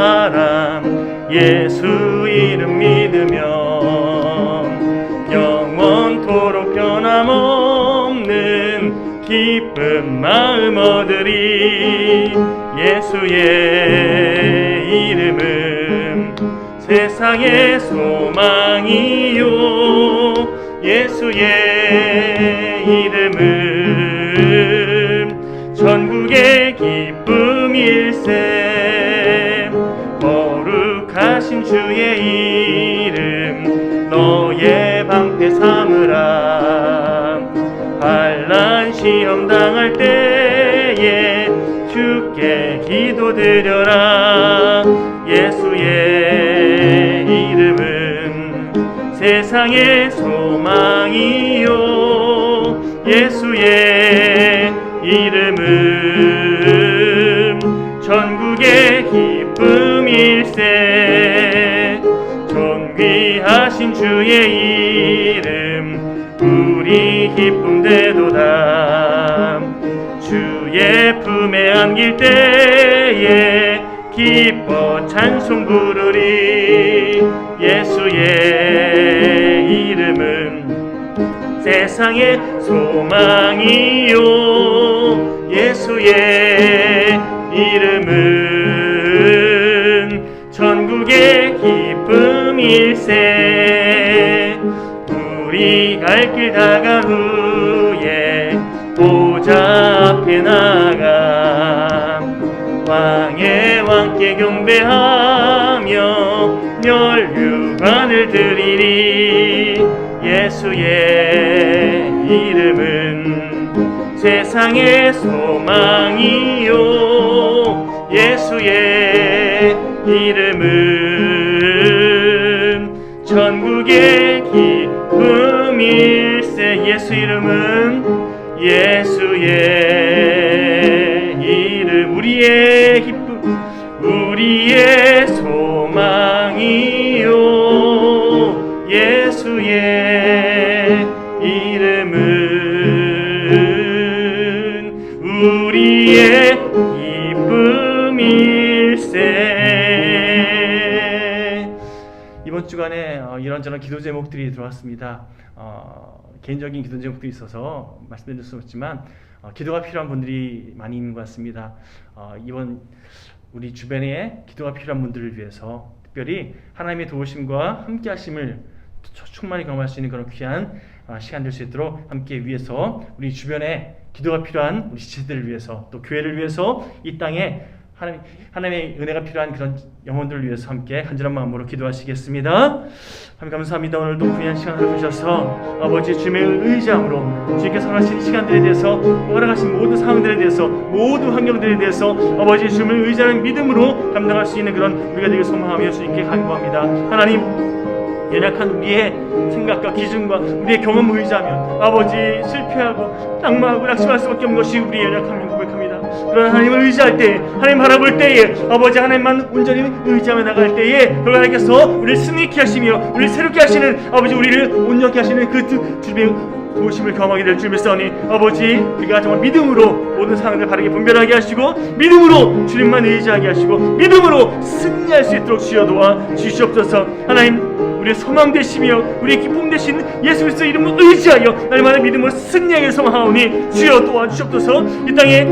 사람 예수 이름 믿으면 영원토록 변함없는 기쁜 마음 얻으리. 예수의 이름은 세상의 소망이요 예수의 이름은 전국의 기쁨일세. 거룩하신 주의 이름 너의 방패 삼으라. 환난 시험 당할 때에 주께 기도드려라. 예수의 이름은 세상의 소망이요 예수의 이름은 전국의 기쁨일세. 존귀하신 주의 이름 우리 기쁨 되도다. 주의 품에 안길 때에 기뻐 찬송 부르리. 예수의 이름은 세상의 소망이요 예수의 이름은 전국의 기쁨일세. 우리 갈 길 다간 후에 보좌 앞에 나가 왕의 왕께 경배하며 멸류관을 드리리. 예수의 이름은 세상의 소망이요 예수의 이름은 전국의 기쁨일세. 예수 이름은 예수의 이름 우리의 기쁨 우리의 소망이요 예수의 이름은 우리의 기쁨일세. 이번 주간에 이런저런 기도 제목들이 들어왔습니다. 개인적인 기도 제목도 있어서 말씀드릴 수 없지만 기도가 필요한 분들이 많이 있는 것 같습니다. 이번 우리 주변에 기도가 필요한 분들을 위해서 특별히 하나님의 도우심과 함께 하심을 충만히 경험할 수 있는 그런 귀한 시간 될 수 있도록 함께 위해서 우리 주변에 기도가 필요한 우리 지체들을 위해서 또 교회를 위해서 이 땅에 하나님의 은혜가 필요한 그런 영혼들을 위해서 함께 간절한 마음으로 기도하시겠습니다. 하나님 감사합니다. 오늘도 귀한 시간을 주셔서 아버지 주님의 의지함으로 주님께서 하신 시간들에 대해서 허락하신 모든 상황들에 대해서 모든 환경들에 대해서 아버지 주님을 의지하는 믿음으로 감당할 수 있는 그런 우리가 되길 소망하며 주님께 간구합니다. 하나님 연약한 우리의 생각과 기준과 우리의 경험을 의지하면 아버지 실패하고 낙망하고 낙심할 수밖에 없는 것이 우리의 연약함을 고백합니다. 그러나 하나님을 의지할 때 하나님 바라볼 때에 아버지 하나님만 온전히 의지하며 나갈 때에 하나님께서 우리를 승리케 하시며 우리를 새롭게 하시는 아버지 우리를 온전케 하시는 그 주님의 도우심을 경험하게 될 줄 믿사오니 아버지 우리가 정말 믿음으로 모든 상황을 바르게 분별하게 하시고 믿음으로 주님만 의지하게 하시고 믿음으로 승리할 수 있도록 주여 도와 주시옵소서. 하나님 우리의 소망 되시며 우리의 기쁨 되신 예수 그리스도 이름을 의지하여 날마다 믿음으로 승리하게 소망하오니 주여 도와주시옵소서. 이 땅에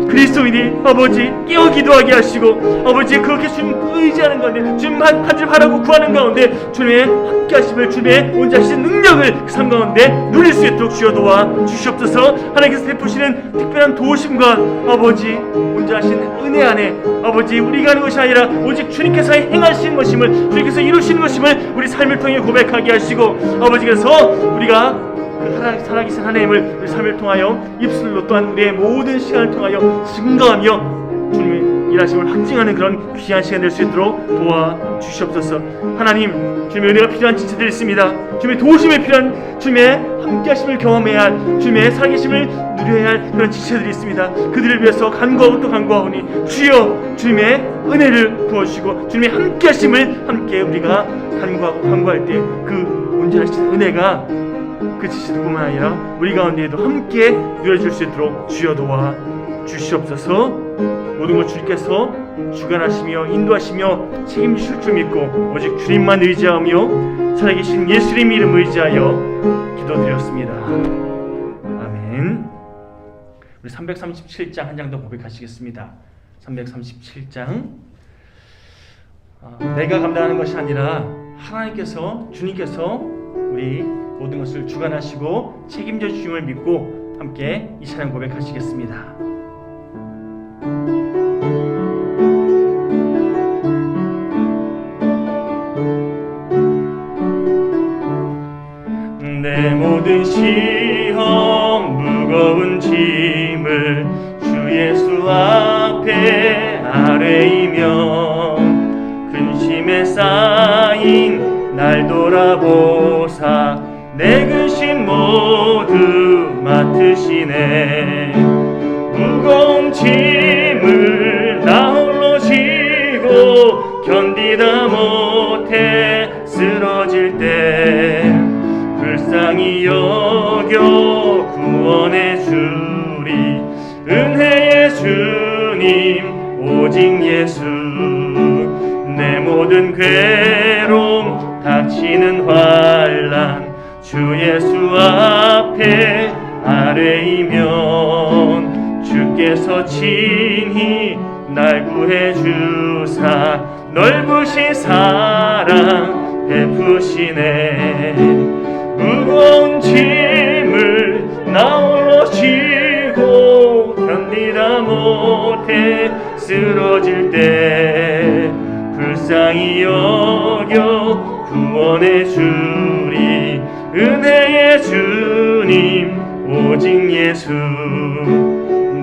그리스도인이 아버지 깨어 기도하게 하시고 아버지 그렇게 주님 의지하는 가운데 주님 한줄 바라고 구하는 가운데 주님의 함께 하심을 주님의 온전하신 능력을 그 삶 가운데 누릴 수 있도록 주여 도와주시옵소서. 하나님께서 베푸시는 특별한 도우심과 아버지 온전하신 은혜 안에 아버지 우리가 하는 것이 아니라 오직 주님께서 행하시는 것임을 주님께서 이루시는 것임을 우리 삶을 통해 고백하게 하시고 아버지께서 우리가 그 살아계신 하나님을 우리 삶을 통하여 입술로 또한 우리의 모든 시간을 통하여 증거하며 주님의 일하심을 확증하는 그런 귀한 시간 될 수 있도록 도와주시옵소서. 하나님 주님의 은혜가 필요한 지체들이 있습니다. 주님의 도우심이 필요한 주님의 함께하심을 경험해야 할 주님의 살아계심을 누려야 할 그런 지체들이 있습니다. 그들을 위해서 간구하고 또 간구하오니 주여 주님의 은혜를 부어주시고 주님의 함께하심을 함께 우리가 간구하고 간구할 때 그 온전하신 은혜가 그 지체들뿐만 아니라 우리 가운데에도 함께 누려질 수 있도록 주여 도와 주시옵소서. 모든 것 주님께서 주관하시며 인도하시며 책임지실 줄 믿고 오직 주님만 의지하며 살아계신 예수님 이름 의지하여 기도드렸습니다. 아멘. 우리 337장 한 장 더 고백하시겠습니다. 337장. 내가 감당하는 것이 아니라 하나님께서, 주님께서 우리 모든 것을 주관하시고 책임져 주심을 믿고 함께 이 찬양 고백하시겠습니다. 내 모든 시험 무거운 짐을 주 예수 앞에 아뢰이며 근심에 쌓인 날 돌아보사 내 근심 모두 맡으시네. 무거운 짐을 나 홀로 지고 견디다 못해 쓰러질 때 불쌍히 여겨 구원해 주리 은혜의 주님 오직 예수. 내 모든 괴로움 닥치는 환난 주 예수 앞에 아뢰이면 주께서 친히 날 구해 주사 넓으신 사랑 베푸시네. 무거운 짐을 나 홀로 지고 견디다 못해 쓰러질 때 불쌍히 여겨 구원해 주리 은혜의 주님 오직 예수.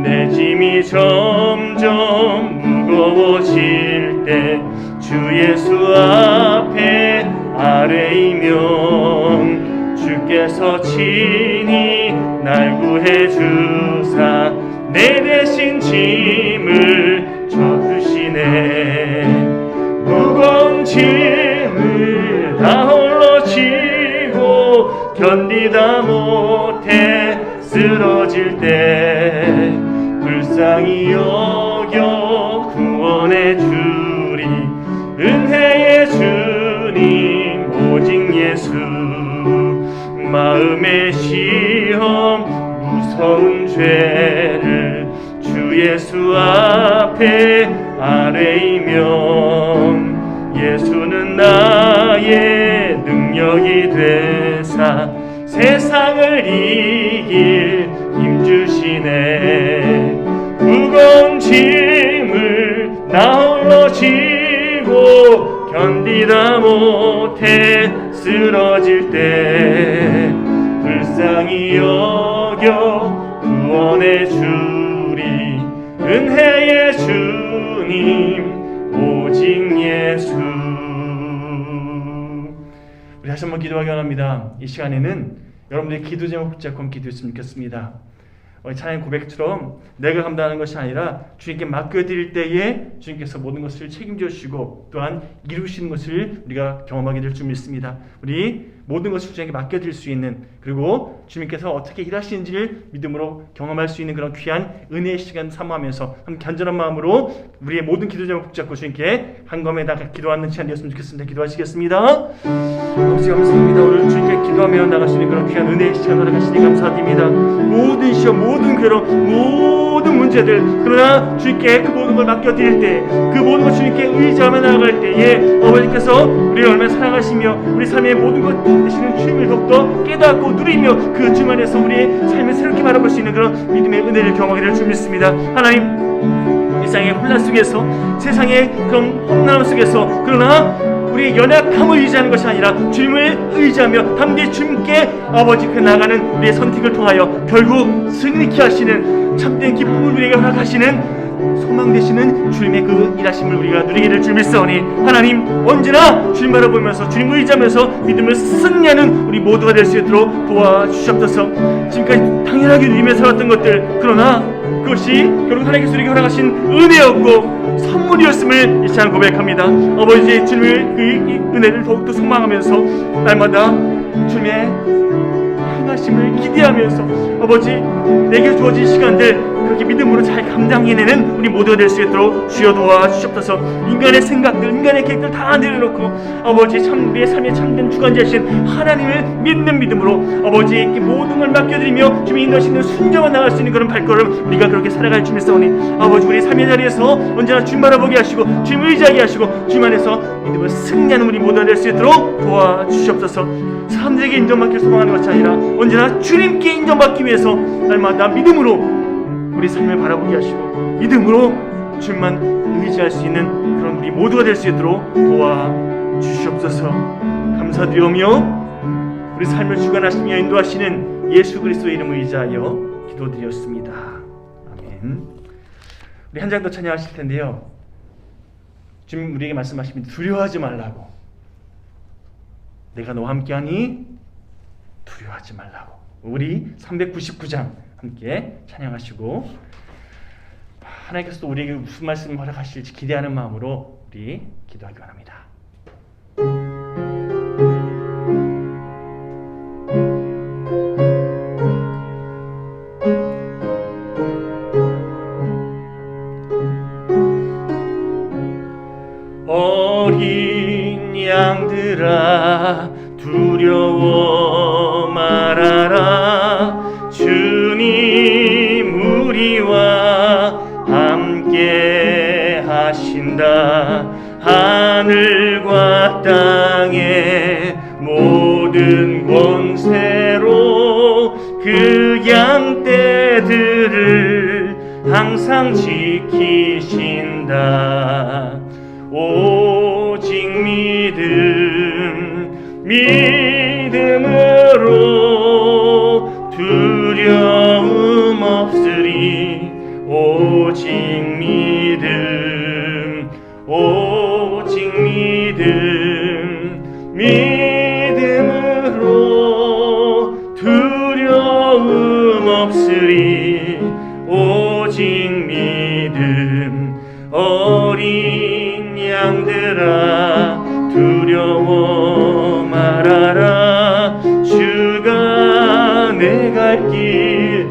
내 짐이 점점 무거워질 때 주 예수 앞에 아뢰이면 주께서 친히 날 구해 주사 내 대신 짐을 져주시네. 무거운 짐을 나 홀로 지고 견디다 못해 쓰러질 때 불쌍히 여겨 구원해 주리 은혜의 주님 오직 예수. 마음의 시험 무서운 죄를 주 예수 앞에 아뢰이면 예수는 나의 능력이 되사 세상을 이길 힘 주시네. 무거운 짐을 나 홀로 지고 견디다 못해 쓰러질 때 불쌍히 여겨 구원해 주리 은혜의 주님 오직 예수. 우리 다시 한번 기도하기 원합니다. 이 시간에는 여러분들의 기도 제목 붙잡고 기도했으면 좋겠습니다. 찬양 고백처럼 내가 감당하는 것이 아니라 주님께 맡겨드릴 때에 주님께서 모든 것을 책임져 주시고 또한 이루시는 것을 우리가 경험하게 될 줄 믿습니다. 우리 모든 것을 주님께 맡겨드릴 수 있는, 그리고 주님께서 어떻게 일하시는지를 믿음으로 경험할 수 있는 그런 귀한 은혜의 시간 사모하면서 한 간절한 마음으로 우리의 모든 기도 제목 붙잡고 주님께 한검에다가 기도하는 시간 되었으면 좋겠습니다. 기도하시겠습니다. 아버지 감사합니다. 오늘 주님께 기도하며 나갈 수 있는 그런 귀한 은혜의 시간 허락하시니 감사드립니다. 모든 시험, 모든 괴로움, 모든 문제들, 그러나 주님께 그 모든 걸 맡겨드릴 때, 그 모든 걸 주님께 의지하며 나아갈 때에 아버지께서 우리를 얼마나 사랑하시며 우리 삶의 모든 것 되시는 주님을 더욱더 깨닫고 누리며 그 주님 안에서 우리의 삶을 새롭게 바라볼 수 있는 그런 믿음의 은혜를 경험하게 될 줄 믿습니다. 하나님, 일상의 혼란 속에서, 세상의 그런 험난함 속에서, 그러나 우리의 연약함을 의지하는 것이 아니라 주님을 의지하며 담대히 주님께 아버지 그 나가는 우리의 선택을 통하여 결국 승리케 하시는 참된 기쁨을 우리에게 허락하시는 소망 되시는 주님의 그 일하심을 우리가 누리게 될 줄 믿사오니 하나님, 언제나 주님 바라보면서 주님을 의지하면서 믿음을 승리하는 우리 모두가 될 수 있도록 도와주시옵소서. 지금까지 당연하게 누리며 살았던 것들, 그러나 그것이 결국 하나님께서 우리에게 허락하신 은혜였고 선물이었음을 이 시간 고백합니다. 아버지, 주님의 그 은혜를 더욱더 소망하면서 날마다 주님의 행하심을 기대하면서 아버지, 내게 주어진 시간들 그렇게 믿음으로 잘 감당해내는 우리 모두가 될 수 있도록 주여 도와주시옵소서. 인간의 생각들, 인간의 계획들 다 내려놓고 아버지 우리의 삶의 참된 주관자이신 하나님을 믿는 믿음으로 아버지께 모든 걸 맡겨드리며 주님 인도하시는 순종을 나갈 수 있는 그런 발걸음 우리가 그렇게 살아갈 줄 믿사오니 아버지 우리 삶의 자리에서 언제나 주님 바라보게 하시고 주님 의지하게 하시고 주님 안에서 믿음을 승리하는 우리 모두가 될 수 있도록 도와주시옵소서. 사람들에게 인정받기를 소망하는 것이 아니라 언제나 주님께 인정받기 위해서 날마다 믿음으로 우리 삶을 바라보게 하시고 믿음으로 주님만 의지할 수 있는 그런 우리 모두가 될 수 있도록 도와주시옵소서. 감사드리오며 우리 삶을 주관하시며 인도하시는 예수 그리스도의 이름을 의지하여 기도드렸습니다. 아멘. 우리 한 장 더 찬양하실 텐데요. 주님 우리에게 말씀하십니다. 두려워하지 말라고. 내가 너와 함께하니 두려워하지 말라고. 우리 399장 함께 찬양하시고 하나님께서도 우리에게 무슨 말씀을 허락하실지 기대하는 마음으로 우리 기도하기 원합니다. 어린 양들아 두려워 말아라. 주님 우리와 함께 하신다. 하늘과 땅의 모든 권세로 그 양떼들을 항상 지키신다. 오직 믿음으로 두려움 없으리. 오직 믿음으로 두려움 없으리. 오직 믿음. 어린 양들아 두려워 말아라. 주가 내 갈 길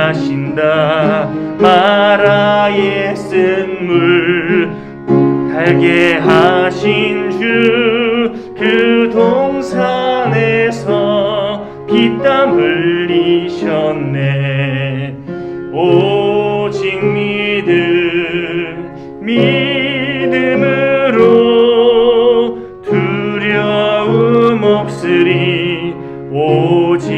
인도하신다. 마라의 쓴물 달게 하신 주 그 동산에서 피땀 흘리셨네. 오직 믿음으로 두려움 없으리. 오직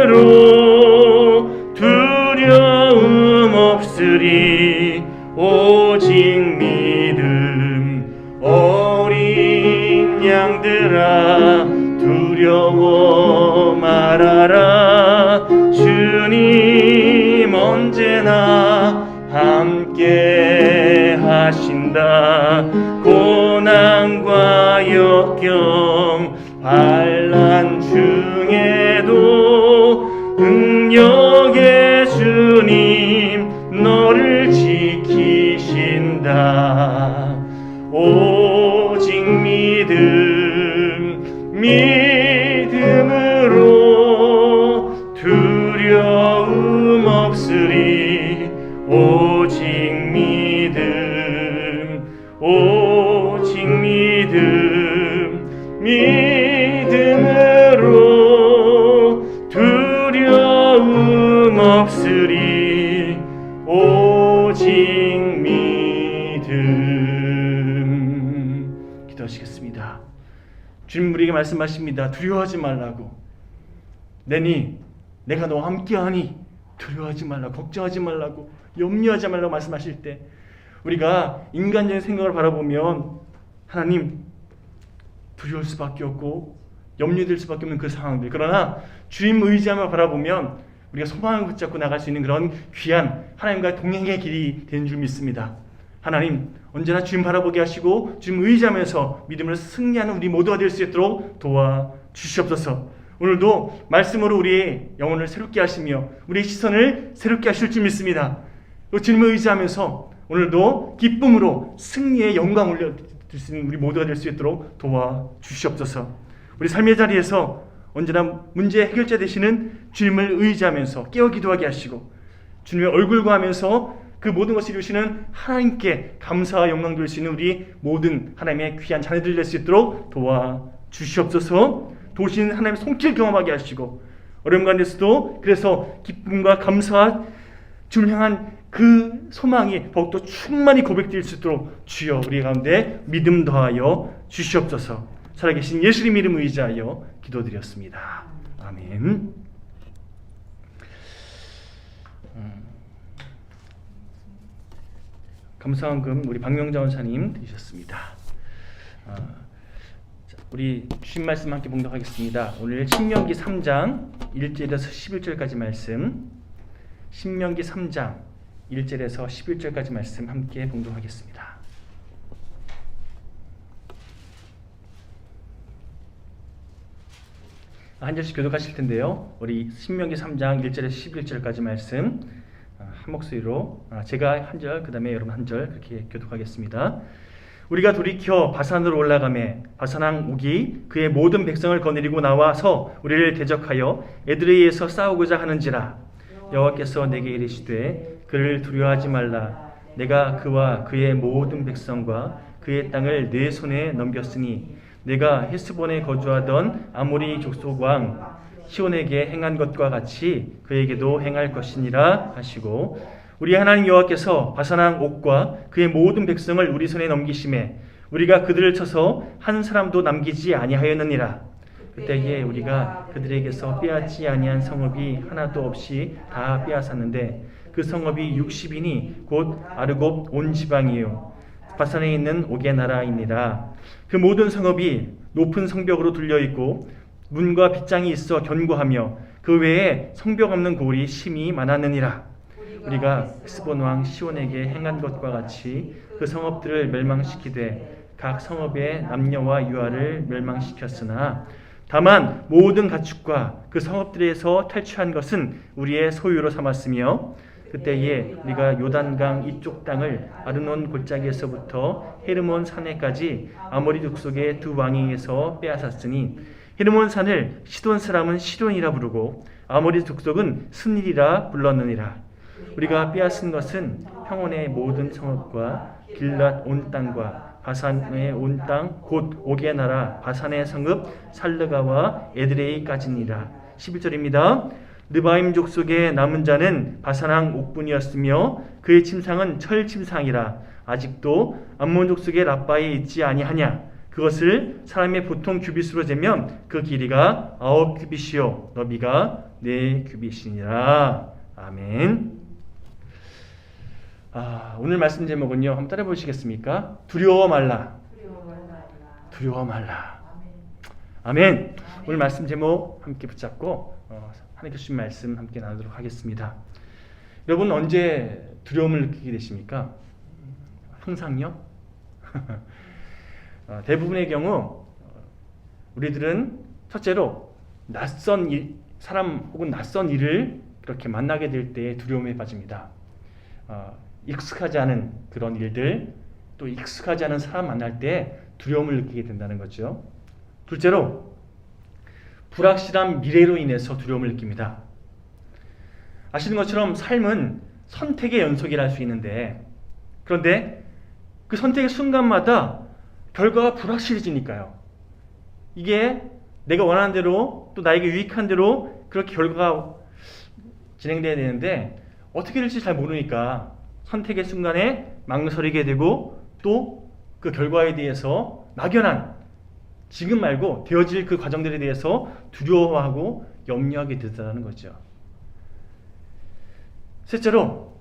믿음으로 두려움 없으리. 오직 믿음. 어린 양들아 두려워 말아라. 주님 언제나 함께 하신다. 고난과 역경 환난 중에도 능력의 주님 너를 지키신다. 오직 믿음으로 두려움 없으리. 오직 믿음으로 두려움 없으리. 오직 믿음. 기도하시겠습니다. 주님 우리에게 말씀하십니다. 두려워하지 말라고. 내가 너와 함께하니 두려워하지 말라고, 걱정하지 말라고, 염려하지 말라고 말씀하실 때 우리가 인간적인 생각을 바라보면 하나님 두려울 수밖에 없고 염려될 수밖에 없는 그 상황들. 그러나 주님 의지하며 바라보면 우리가 소망을 붙잡고 나갈 수 있는 그런 귀한 하나님과의 동행의 길이 되는 줄 믿습니다. 하나님 언제나 주님 바라보게 하시고 주님 의지하면서 믿음을 승리하는 우리 모두가 될 수 있도록 도와주시옵소서. 오늘도 말씀으로 우리의 영혼을 새롭게 하시며 우리의 시선을 새롭게 하실 줄 믿습니다. 주님을 의지하면서 오늘도 기쁨으로 승리의 영광 될 수 있는 우리 모두가 될 수 있도록 도와주시옵소서. 우리 삶의 자리에서 언제나 문제 해결자 되시는 주님을 의지하면서 깨어 기도하게 하시고 주님의 얼굴과 하면서 그 모든 것을 이루시는 하나님께 감사와 영광 돌릴 수 있는 우리 모든 하나님의 귀한 자녀들 될 수 있도록 도와주시옵소서. 도우시는 하나님의 손길 경험하게 하시고 어려움 가운데서도 그래서 기쁨과 감사와 주를 향한 그 소망이 더욱더 충만히 고백될 수 있도록 주여 우리 가운데 믿음 더하여 주시옵소서. 살아계신 예수님 이름 의지하여 기도드렸습니다. 아멘. 감사원금 우리 박명자 원사님 드리셨습니다. 우리 주신 말씀 함께 봉독하겠습니다. 오늘 신명기 3장 1절에서 11절까지 말씀, 신명기 3장 1절에서 11절까지 말씀 함께 봉독하겠습니다. 한 절씩 교독하실 텐데요. 우리 신명기 3장 1절에서 11절까지 말씀 한 목소리로 제가 한 절, 그 다음에 여러분 한 절 그렇게 교독하겠습니다. 우리가 돌이켜 바산으로 올라가매 바산왕 옥이 그의 모든 백성을 거느리고 나와서 우리를 대적하여 에드레이에서 싸우고자 하는지라. 여호와께서 내게 이르시되 그를 두려워하지 말라. 내가 그와 그의 모든 백성과 그의 땅을 내 손에 넘겼으니 내가 헤스본에 거주하던 아모리 족속 왕 시온에게 행한 것과 같이 그에게도 행할 것이니라 하시고, 우리 하나님 여호와께서 바산왕 옥과 그의 모든 백성을 우리 손에 넘기심에 우리가 그들을 쳐서 한 사람도 남기지 아니하였느니라. 그때에 우리가 그들에게서 빼앗지 아니한 성읍이 하나도 없이 다 빼앗았는데 그 성읍이 60인이 곧 아르곱 온 지방이요 바산에 있는 옥의 나라이니라. 그 모든 성읍이 높은 성벽으로 둘려있고 문과 빗장이 있어 견고하며 그 외에 성벽 없는 고을이 심히 많았느니라. 우리가 헤스본 왕 시온에게 행한 것과 같이 그 성읍들을 멸망시키되 각 성읍의 남녀와 유아를 멸망시켰으나 다만 모든 가축과 그 성읍들에서 탈취한 것은 우리의 소유로 삼았으며 그때에 우리가 요단강 이쪽 땅을 아르논 골짜기에서부터 헤르몬 산에까지 아모리 족속의 두 왕에게서 빼앗았으니 헤르몬 산을 시돈 사람은 시돈이라 부르고 아모리 족속은 스닐이라 불렀느니라. 우리가 빼앗은 것은 평원의 모든 성읍과 길랏 온 땅과 바산의 온 땅 곧 옥의 나라 바산의 성읍 살르가와 에드레이까지니라. 11절입니다. 르바임 족속의 남은 자는 바산왕 옥뿐이었으며 그의 침상은 철 침상이라. 아직도 암몬 족속의 라빠에 있지 아니하냐. 그것을 사람의 보통 규빗으로 재면 그 길이가 9규빗이요 너비가 4규빗이니라. 아멘. 오늘 말씀 제목은요, 한번 따라 보시겠습니까? 두려워 말라. 두려워 말라. 아멘. 오늘 말씀 제목 함께 붙잡고 하나님께 주신 말씀 함께 나누도록 하겠습니다. 여러분 언제 두려움을 느끼게 되십니까? 항상요? 대부분의 경우 우리들은 첫째로 낯선 사람 혹은 낯선 일을 그렇게 만나게 될 때 두려움에 빠집니다. 익숙하지 않은 그런 일들, 또 익숙하지 않은 사람 만날 때 두려움을 느끼게 된다는 거죠. 둘째로 불확실한 미래로 인해서 두려움을 느낍니다. 아시는 것처럼 삶은 선택의 연속이라 할 수 있는데, 그런데 그 선택의 순간마다 결과가 불확실해지니까요. 이게 내가 원하는 대로 또 나에게 유익한 대로 그렇게 결과가 진행돼야 되는데 어떻게 될지 잘 모르니까 선택의 순간에 망설이게 되고 또 그 결과에 대해서 막연한 지금 말고 되어질 그 과정들에 대해서 두려워하고 염려하게 되더라는 거죠. 셋째로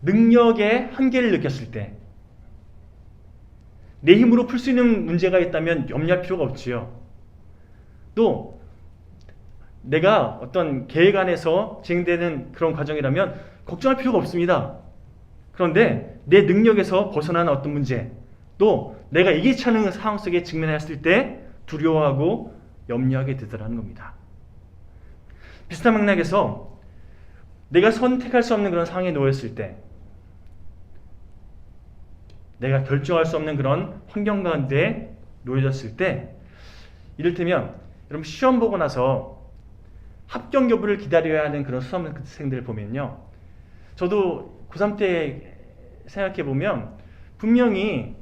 능력의 한계를 느꼈을 때, 내 힘으로 풀 수 있는 문제가 있다면 염려할 필요가 없지요. 또 내가 어떤 계획 안에서 진행되는 그런 과정이라면 걱정할 필요가 없습니다. 그런데 내 능력에서 벗어나는 어떤 문제, 또 내가 예기치 않은 상황 속에 직면했을 때 두려워하고 염려하게 되더라는 겁니다. 비슷한 맥락에서 내가 선택할 수 없는 그런 상황에 놓였을 때, 내가 결정할 수 없는 그런 환경 가운데 놓여졌을 때, 이를테면 여러분 시험 보고 나서 합격 여부를 기다려야 하는 그런 수험생들 보면요, 저도 고3 때 생각해 보면 분명히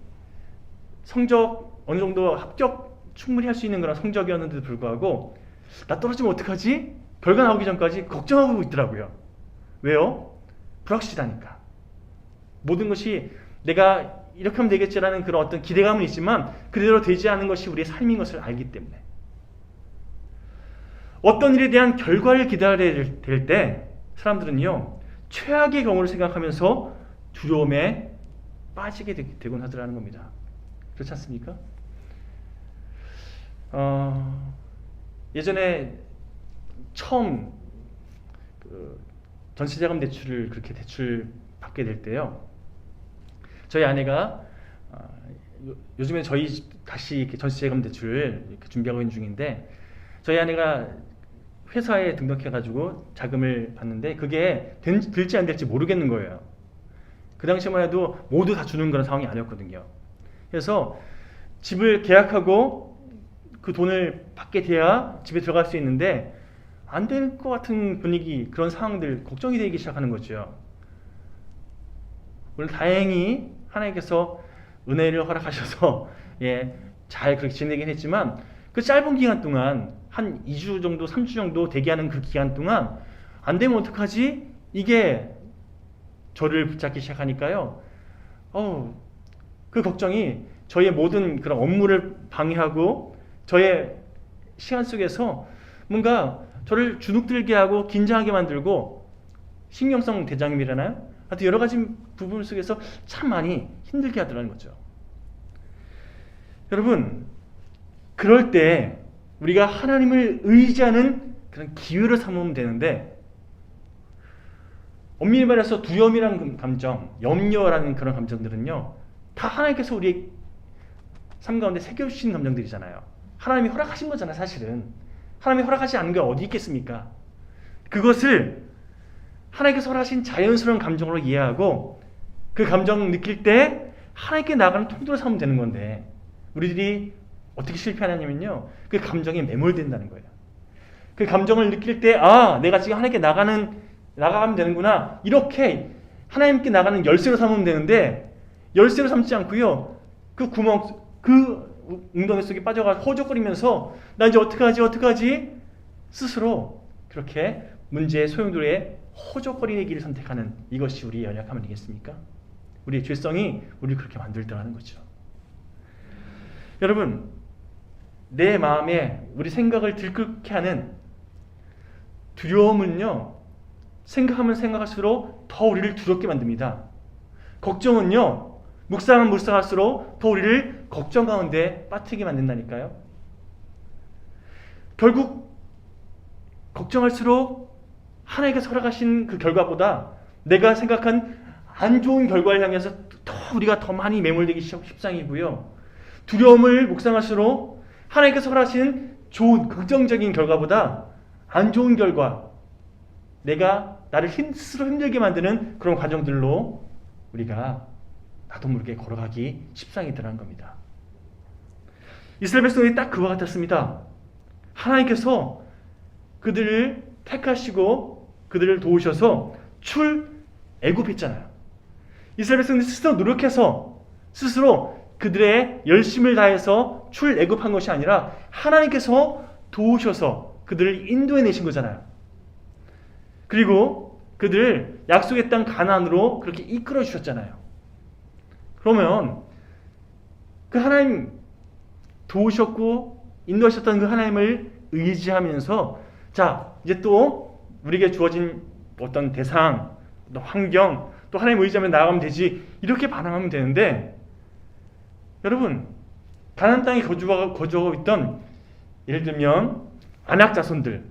성적 어느 정도 합격 충분히 할 수 있는 그런 성적이었는데도 불구하고 나 떨어지면 어떡하지? 결과 나오기 전까지 걱정하고 있더라고요. 왜요? 불확실하니까. 모든 것이 내가 이렇게 하면 되겠지라는 그런 어떤 기대감은 있지만 그대로 되지 않은 것이 우리의 삶인 것을 알기 때문에, 어떤 일에 대한 결과를 기다려야 될 때 사람들은요, 최악의 경우를 생각하면서 두려움에 빠지게 되곤 하더라는 겁니다. 그렇지 않습니까? 예전에 처음 전세자금 대출을 그렇게 대출 받게 될 때요, 저희 아내가 요즘에 저희 다시 이렇게 전세자금 대출을 이렇게 준비하고 있는 중인데, 저희 아내가 회사에 등록해가지고 자금을 받는데 그게 될지 안 될지 모르겠는 거예요. 그 당시만 해도 모두 다 주는 그런 상황이 아니었거든요. 그래서 집을 계약하고 그 돈을 받게 돼야 집에 들어갈 수 있는데 안 될 것 같은 분위기, 그런 상황들 걱정이 되기 시작하는 거죠. 물론 다행히 하나님께서 은혜를 허락하셔서 잘 그렇게 지내긴 했지만, 그 짧은 기간 동안 한 2주 정도 3주 정도 대기하는 그 기간 동안 안 되면 어떡하지? 이게 저를 붙잡기 시작하니까요, 그 걱정이 저의 모든 그런 업무를 방해하고 저의 시간 속에서 뭔가 저를 주눅들게 하고 긴장하게 만들고, 신경성 대장염이라나요? 하여튼 여러 가지 부분 속에서 참 많이 힘들게 하더라는 거죠. 여러분, 그럴 때 우리가 하나님을 의지하는 그런 기회를 삼으면 되는데, 엄밀히 말해서 두려움이라는 감정, 염려라는 그런 감정들은요, 다 하나님께서 우리의 삶 가운데 새겨주신 감정들이잖아요. 하나님이 허락하신 거잖아요. 사실은 하나님이 허락하지 않은 게 어디 있겠습니까? 그것을 하나님께서 허락하신 자연스러운 감정으로 이해하고 그 감정을 느낄 때 하나님께 나아가는 통로로 삼으면 되는 건데, 우리들이 어떻게 실패하냐면요, 그 감정에 매몰된다는 거예요. 그 감정을 느낄 때 내가 지금 하나님께 나가면 되는구나, 이렇게 하나님께 나가는 열쇠로 삼으면 되는데, 열쇠로 삼지 않고요, 그 구멍, 그 웅덩이 속에 빠져가 허적거리면서 나 이제 어떡하지 스스로 그렇게 문제의 소용돌이에 허적거리는 길을 선택하는, 이것이 우리의 연약함 아니겠습니까? 우리의 죄성이 우리를 그렇게 만들더라는 거죠. 여러분, 내 마음에 우리 생각을 들끓게 하는 두려움은요, 생각하면 생각할수록 더 우리를 두렵게 만듭니다. 걱정은요, 묵상하면 묵상할수록 더 우리를 걱정 가운데 빠뜨리게 만든다니까요. 결국 걱정할수록 하나님께서 허락하신 그 결과보다 내가 생각한 안 좋은 결과를 향해서 우리가 더 많이 매몰되기 십상이고요. 두려움을 묵상할수록 하나님께서 허락하신 좋은 긍정적인 결과보다 안 좋은 결과, 내가 나를 스스로 힘들게 만드는 그런 과정들로 우리가 나도 모르게 걸어가기 십상이더라는 겁니다. 이스라엘 백성이 딱 그와 같았습니다. 하나님께서 그들을 택하시고 그들을 도우셔서 출애굽했잖아요. 이스라엘 백성들이 스스로 노력해서 스스로 그들의 열심을 다해서 출애굽한 것이 아니라 하나님께서 도우셔서 그들을 인도해 내신 거잖아요. 그리고 그들을 약속의 땅 가나안으로 그렇게 이끌어 주셨잖아요. 그러면 그 하나님 도우셨고 인도하셨던 그 하나님을 의지하면서, 자 이제 또 우리에게 주어진 어떤 대상, 또 환경, 또 하나님 의지하면 나아가면 되지, 이렇게 반응하면 되는데, 여러분, 가나안 땅에 거주하고 있던 예를 들면 아낙 자손들,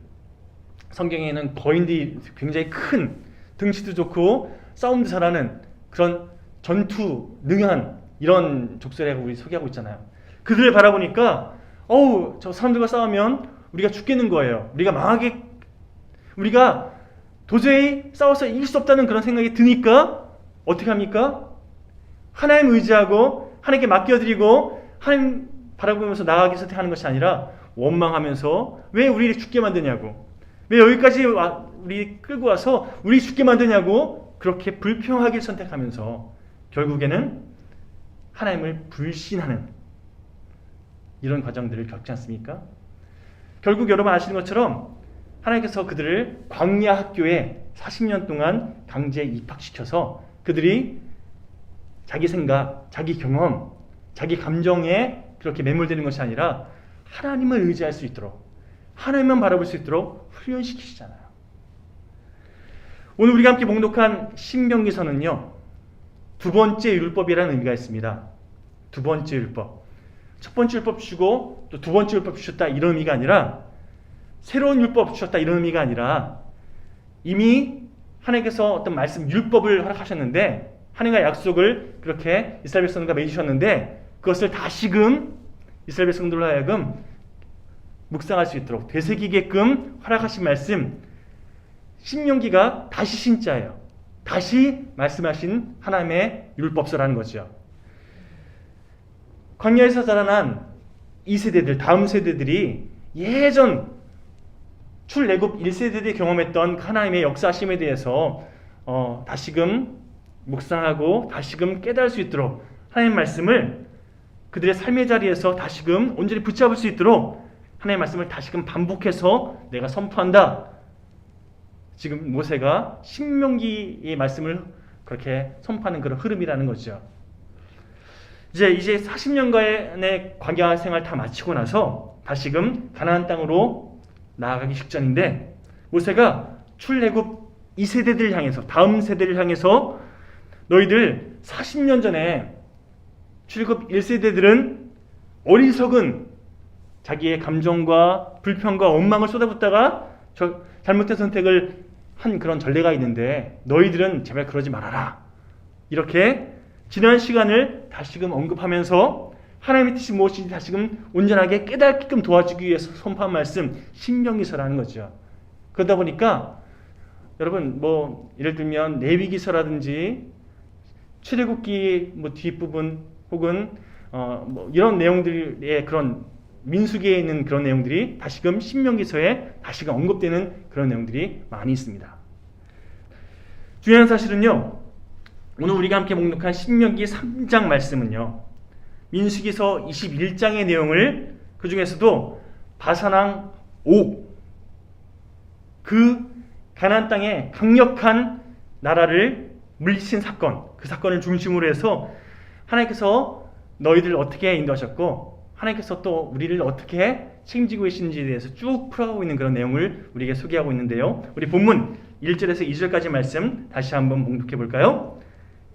성경에는 거인들이 굉장히 큰, 등치도 좋고 싸움도 잘하는 그런 전투 능한 이런 족속이라고 우리 소개하고 있잖아요. 그들을 바라보니까 저 사람들과 싸우면 우리가 죽겠는 거예요. 우리가 도저히 싸워서 이길 수 없다는 그런 생각이 드니까 어떻게 합니까? 하나님 의지하고 하나님께 맡겨드리고 하나님 바라보면서 나아가기 선택하는 것이 아니라 원망하면서 왜 우리를 죽게 만드냐고, 왜 여기까지 우리 끌고 와서 우리 죽게 만드냐고 그렇게 불평하기를 선택하면서 결국에는 하나님을 불신하는 이런 과정들을 겪지 않습니까? 결국 여러분 아시는 것처럼 하나님께서 그들을 광야 학교에 40년 동안 강제 입학시켜서 그들이 자기 생각, 자기 경험, 자기 감정에 그렇게 매몰되는 것이 아니라 하나님을 의지할 수 있도록, 하나님만 바라볼 수 있도록 훈련시키시잖아요. 오늘 우리가 함께 봉독한 신명기서는요, 두 번째 율법이라는 의미가 있습니다. 두 번째 율법. 첫 번째 율법 주시고 또 두 번째 율법 주셨다 이런 의미가 아니라, 새로운 율법 주셨다 이런 의미가 아니라, 이미 하나님께서 어떤 말씀 율법을 허락하셨는데 하나님과 약속을 그렇게 이스라엘 백성들과 맺으셨는데 그것을 다시금 이스라엘 백성들로 하여금 묵상할 수 있도록 되새기게끔 허락하신 말씀, 신명기가 다시 신자예요. 다시 말씀하신 하나님의 율법서라는 거죠. 광야에서 자라난 이 세대들, 다음 세대들이 예전 출애굽 1세대들이 경험했던 하나님의 역사심에 대해서 다시금 묵상하고 다시금 깨달을 수 있도록 하나님의 말씀을 그들의 삶의 자리에서 다시금 온전히 붙잡을 수 있도록 하나님의 말씀을 다시금 반복해서 내가 선포한다. 지금 모세가 신명기의 말씀을 그렇게 선포하는 그런 흐름이라는 거죠. 이제 40년간의 광야 생활 다 마치고 나서 다시금 가나안 땅으로 나아가기 직전인데, 모세가 출애굽 2세대들을 향해서, 다음 세대를 향해서 너희들 40년 전에 출애굽 1세대들은 어리석은 자기의 감정과 불평과 원망을 쏟아붓다가 잘못된 선택을 한 그런 전례가 있는데 너희들은 제발 그러지 말아라. 이렇게 지난 시간을 다시금 언급하면서 하나님의 뜻이 무엇인지 다시금 온전하게 깨닫게끔 도와주기 위해서 선포한 말씀, 신명기서라는 거죠. 그러다 보니까 여러분 예를 들면 레위기서라든지 출애굽기 뒷부분 혹은 이런 내용들의 그런 민수기에 있는 그런 내용들이 다시금 신명기서에 다시금 언급되는 그런 내용들이 많이 있습니다. 중요한 사실은요, 오늘 우리가 함께 목록한 신명기 3장 말씀은요, 민수기서 21장의 내용을 그 중에서도 바산왕 옥, 그 가나안 땅에 강력한 나라를 물리친 사건, 그 사건을 중심으로 해서 하나님께서 너희들 어떻게 인도하셨고 하나님께서 또 우리를 어떻게 책임지고 계신지에 대해서 쭉 풀어가고 있는 그런 내용을 우리에게 소개하고 있는데요. 우리 본문 1절에서 2절까지 말씀 다시 한번 봉독해 볼까요?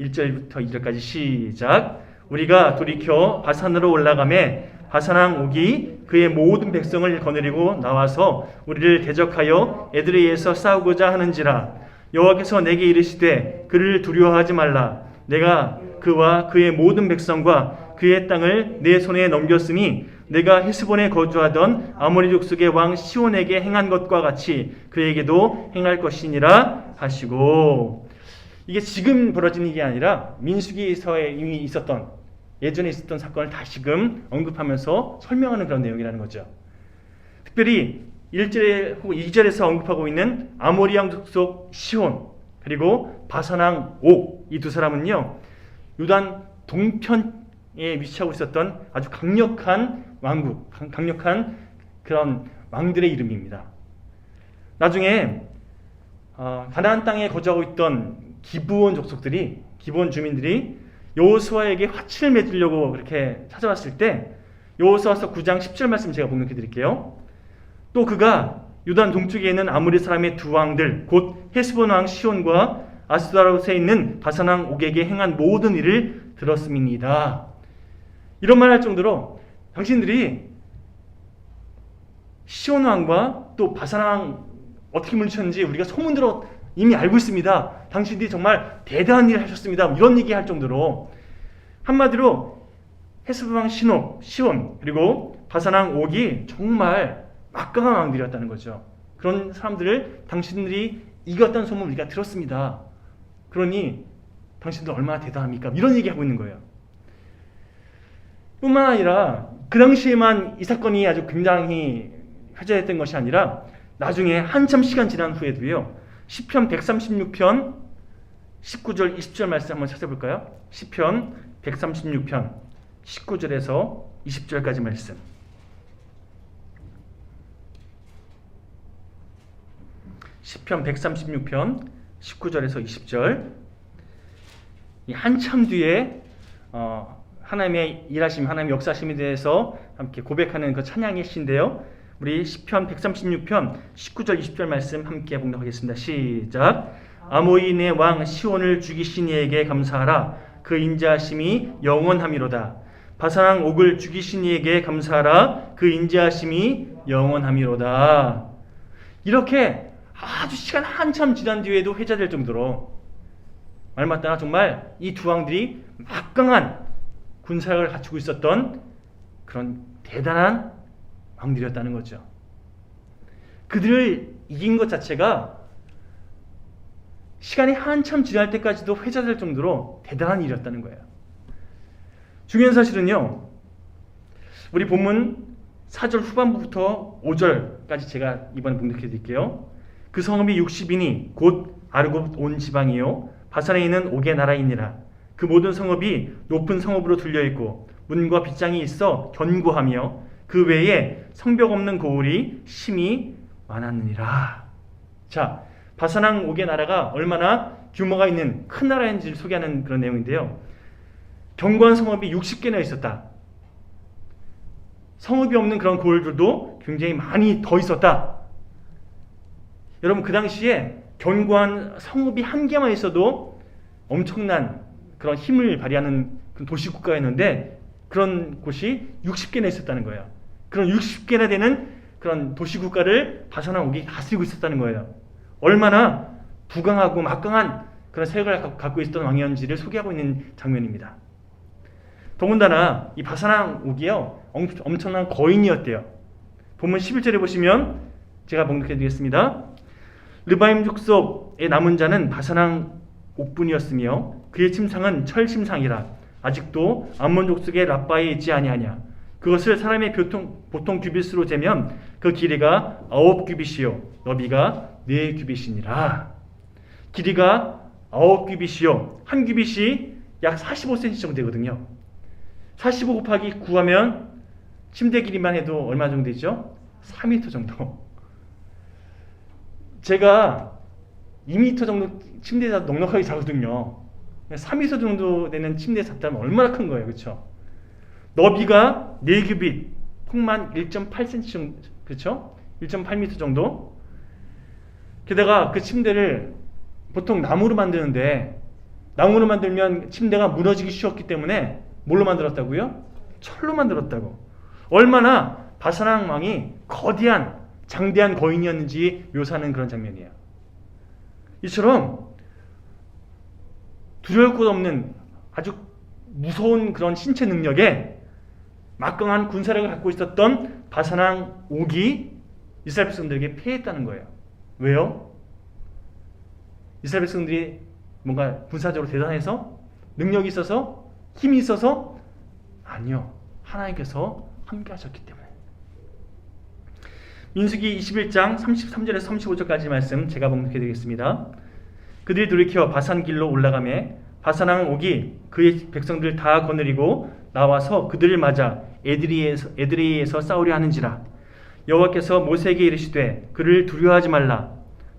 1절부터 2절까지 시작. 우리가 돌이켜 바산으로 올라가매 바산왕 옥이 그의 모든 백성을 거느리고 나와서 우리를 대적하여 에드레이에서 싸우고자 하는지라. 여호와께서 내게 이르시되 그를 두려워하지 말라. 내가 그와 그의 모든 백성과 그의 땅을 내 손에 넘겼으니 내가 헤스본에 거주하던 아모리 족속의 왕 시온에게 행한 것과 같이 그에게도 행할 것이니라 하시고, 이게 지금 벌어진 일이 아니라 민수기서에 이미 있었던, 예전에 있었던 사건을 다시금 언급하면서 설명하는 그런 내용이라는 거죠. 특별히 1절에 혹은 2절에서 언급하고 있는 아모리 왕 족속 시온 그리고 바산왕 옥, 이 두 사람은요, 요단 동편에 위치하고 있었던 아주 강력한 왕국, 강력한 그런 왕들의 이름입니다. 나중에 가나안 땅에 거주하고 있던 기브온 족속들이, 기브온 주민들이 여호수아에게 화친을 맺으려고 그렇게 찾아왔을 때 여호수아서 9장 10절 말씀 제가 봉독해 드릴게요. 또 그가 요단 동쪽에 있는 아모리 사람의 두 왕들 곧 헤스본 왕 시온과 아스다롯에 있는 바산 왕 옥에게 행한 모든 일을 들었음이니이다. 이런 말 할 정도로 당신들이 시온 왕과 또 바산 왕 어떻게 물리쳤는지 우리가 소문대로 이미 알고 있습니다. 당신들이 정말 대단한 일을 하셨습니다. 이런 얘기 할 정도로, 한마디로 헤스본 왕 시온 그리고 바산 왕 옥이 정말 막강한 왕들이었다는 거죠. 그런 사람들을 당신들이 이겼다는 소문 우리가 들었습니다. 그러니 당신들 얼마나 대단합니까? 이런 얘기하고 있는 거예요. 뿐만 아니라 그 당시에만 이 사건이 아주 굉장히 회자됐던 것이 아니라 나중에 한참 시간 지난 후에도요. 시편 136편 19절 20절 말씀 한번 찾아볼까요? 시편 136편 19절에서 20절까지 말씀. 시편 136편 19절에서 20절. 이 한참 뒤에 하나님의 일하심, 하나님의 역사심에 대해서 함께 고백하는 그 찬양의 시인데요. 우리 시편 136편 19절 20절 말씀 함께 봉독하겠습니다. 시작. 아모리의 왕 시온을 죽이신 이에게 감사하라. 그 인자하심이 영원함이로다. 바산 옥을 죽이신 이에게 감사하라. 그 인자하심이 영원함이로다. 이렇게 아주 시간 한참 지난 뒤에도 회자될 정도로 말마따나 정말 이 두 왕들이 막강한 군사력을 갖추고 있었던 그런 대단한 왕들이었다는 거죠. 그들을 이긴 것 자체가 시간이 한참 지날 때까지도 회자될 정도로 대단한 일이었다는 거예요. 중요한 사실은요. 우리 본문 4절 후반부부터 5절까지 제가 이번에 봉독해 드릴게요. 그 성읍이 60인이 곧 아르곱 온 지방이요 바산에 있는 옥의 나라이니라. 그 모든 성읍이 높은 성읍으로 둘려있고 문과 빗장이 있어 견고하며 그 외에 성벽 없는 고을이 심히 많았느니라. 자, 바산왕 옥의 나라가 얼마나 규모가 있는 큰 나라인지를 소개하는 그런 내용인데요. 견고한 성읍이 60개나 있었다. 성읍이 없는 그런 고을들도 굉장히 많이 더 있었다. 여러분, 그 당시에 견고한 성읍이 한 개만 있어도 엄청난 그런 힘을 발휘하는 그런 도시국가였는데 그런 곳이 60개나 있었다는 거예요. 그런 60개나 되는 그런 도시국가를 바산왕 옥이 다스리고 있었다는 거예요. 얼마나 부강하고 막강한 그런 세력을 갖고 있었던 왕이었는지를 소개하고 있는 장면입니다. 더군다나 이 바산왕 옥이요 엄청난 거인이었대요. 본문 11절에 보시면 제가 봉독해 드리겠습니다. 르바임 족속의 남은 자는 바산왕 옥분이었으며 그의 침상은 철 침상이라 아직도 암몬 족속의 라빠에 있지 아니하냐. 그것을 사람의 보통 규빗으로 재면 그 길이가 9규빗이요 너비가 4규빗이니라. 길이가 9규빗이요 한 규빗이 약 45cm 정도 되거든요. 45 곱하기 9 하면 침대 길이만 해도 얼마 정도 되죠? 4m 정도. 제가 2m 정도 침대에서 넉넉하게 자거든요. 3m 정도 되는 침대에 잤다면 얼마나 큰 거예요. 그렇죠? 너비가 4규빗, 폭만 1.8cm 정도, 그렇죠? 1.8m 정도. 게다가 그 침대를 보통 나무로 만드는데 나무로 만들면 침대가 무너지기 쉬웠기 때문에 뭘로 만들었다고요? 철로 만들었다고. 얼마나 바산왕 왕이 거대한 장대한 거인이었는지 묘사하는 그런 장면이에요. 이처럼 두려울 것 없는 아주 무서운 그런 신체 능력에 막강한 군사력을 갖고 있었던 바산왕 옥이 이스라엘 백성들에게 패했다는 거예요. 왜요? 이스라엘 백성들이 뭔가 군사적으로 대단해서? 능력이 있어서? 힘이 있어서? 아니요. 하나님께서 함께 하셨기 때문에. 민수기 21장 33절에서 35절까지 말씀 제가 봉독해 드리겠습니다. 그들이 돌이켜 바산길로 올라가매 바산왕 옥이 그의 백성들 다 거느리고 나와서 그들을 맞아 에드레이에서 싸우려 하는지라. 여호와께서 모세에게 이르시되 그를 두려워하지 말라.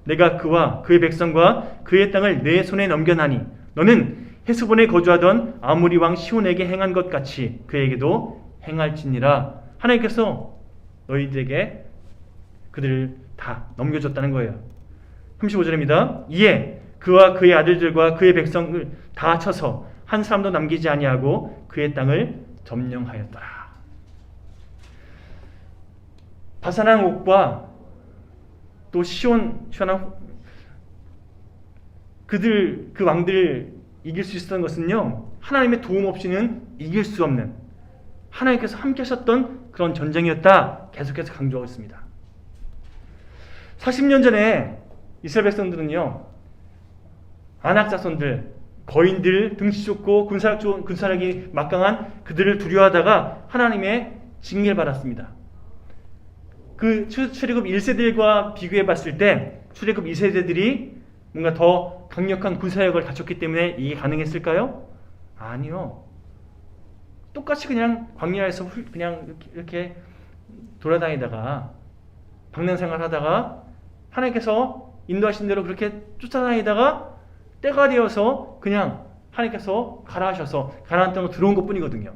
내가 그와 그의 백성과 그의 땅을 내 손에 넘겨나니 너는 헤스본에 거주하던 아모리 왕 시온에게 행한 것 같이 그에게도 행할지니라. 하나님께서 너희들에게 그들을 다 넘겨줬다는 거예요. 35절입니다. 이에 그와 그의 아들들과 그의 백성을 다 쳐서 한 사람도 남기지 아니하고 그의 땅을 점령하였더라. 바산왕 옥과 또 시온 그 왕들을 이길 수 있었던 것은요, 하나님의 도움 없이는 이길 수 없는 하나님께서 함께 하셨던 그런 전쟁이었다. 계속해서 강조하고 있습니다. 40년 전에 이스라엘 백성들은요, 아낙 자손들, 거인들, 등치 좁고 군사력이 막강한 그들을 두려워하다가 하나님의 징계를 받았습니다. 그 출애굽 1세들과 비교해 봤을 때 출애굽 2세대들이 뭔가 더 강력한 군사력을 갖췄기 때문에 이게 가능했을까요? 아니요. 똑같이 그냥 광야에서 그냥 이렇게 돌아다니다가 방랑생활 하다가 하나님께서 인도하신 대로 그렇게 쫓아다니다가 때가 되어서 그냥 하나님께서 가라 하셔서 가나안 땅으로 들어온 것뿐이거든요.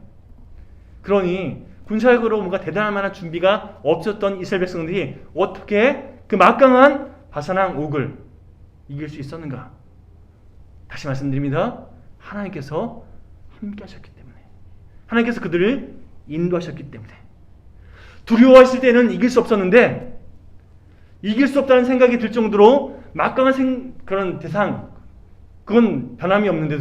그러니 군사력으로 뭔가 대단할 만한 준비가 없었던 이스라엘 백성들이 어떻게 그 막강한 바산왕 옥을 이길 수 있었는가? 다시 말씀드립니다. 하나님께서 함께 하셨기 때문에, 하나님께서 그들을 인도하셨기 때문에. 두려워했을 때는 이길 수 없었는데 이길 수 없다는 생각이 들 정도로 막강한 그런 대상, 그건 변함이 없는데,